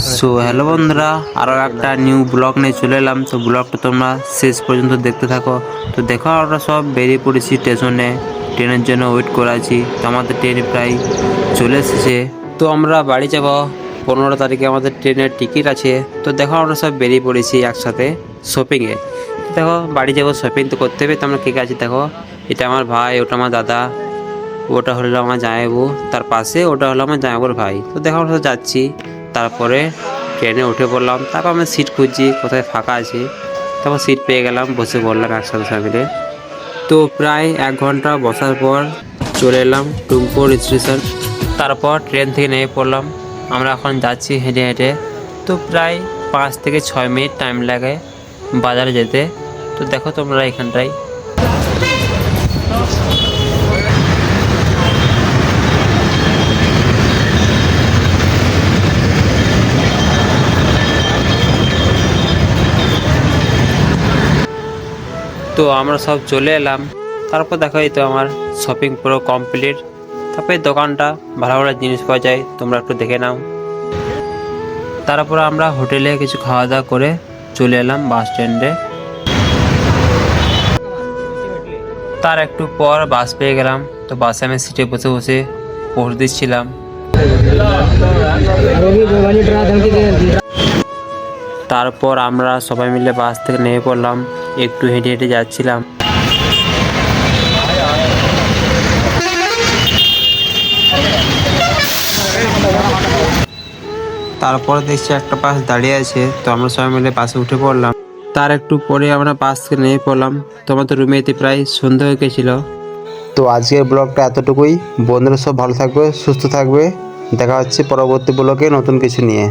So hello বন্ধুরা, আরও একটা নিউ ব্লগ নিয়ে চলে এলাম। তো ব্লগটা তোমরা শেষ পর্যন্ত দেখতে থাকো। তো দেখো, আমরা সব বেরিয়ে পড়েছি স্টেশনে, ট্রেনের জন্য ওয়েট করে আছি। তো আমাদের ট্রেন প্রায় চলে এসেছে। তো আমরা বাড়ি যাব 15 তারিখে, আমাদের ট্রেনের টিকিট আছে। তো দেখো, আমরা সব বেরিয়ে পড়েছি একসাথে শপিংয়ে। দেখো, বাড়ি যাবো, শপিং তো করতে হবে। তো আমরা কে আছি দেখো, এটা আমার ভাই, ওটা আমার দাদা, ওটা হলো আমার জামাইবাবু, তার পাশে ওটা হলো আমার জামাইবাবুর ভাই। তো দেখো, আমরা যাচ্ছি। তারপরে ট্রেনে উঠে পড়লাম। তারপর আমি সিট খুঁজছি কোথায় ফাঁকা আছে। তারপর সিট পেয়ে গেলাম, বসে পড়লাম একসাথে ফ্যামিলি। তো প্রায় 1 ঘন্টা বসার পর চলে এলাম টুমকুর স্টেশন। তারপর ট্রেন থেকে নেমে পড়লাম। আমরা এখন যাচ্ছি হেঁটে হেঁটে। তো প্রায় 5 থেকে 6 মিনিট টাইম লাগে বাজারে যেতে। তো দেখো তোমরা এখানটায়। তো আমরা সব চলে এলাম। তারপর দেখো, এই তো আমার শপিং পুরো কমপ্লিট। তারপরে দোকানটা ভালো ভালো জিনিস পাওয়া যায়, তোমরা একটু দেখে নাও। তারপর আমরা হোটেলে কিছু খাওয়া দাওয়া করে চলে এলাম বাস স্ট্যান্ডে। তার একটু পর বাস পেয়ে গেলাম। তো বাসে আমি সিটে বসে বসে পৌঁছে দিচ্ছিলাম। তারপর আমরা সবাই মিলে বাস থেকে নেমে পড়লাম, একটু হেঁটে হেঁটে যাচ্ছিলাম। তারপরে দেখছি একটা বাস দাঁড়িয়ে আছে। তো আমরা সবাই মিলে বাসে উঠে পড়লাম। তার একটু পরে আমরা বাস থেকে নেমে পড়লাম। তো আমাদের রুমে এতে প্রায় সন্ধ্যা হয়ে গেছিল। তো আজকের ব্লগটা এতটুকুই। বন্ধুরা সব ভালো থাকবে, সুস্থ থাকবে। দেখা হচ্ছে পরবর্তী ব্লগে নতুন কিছু নিয়ে।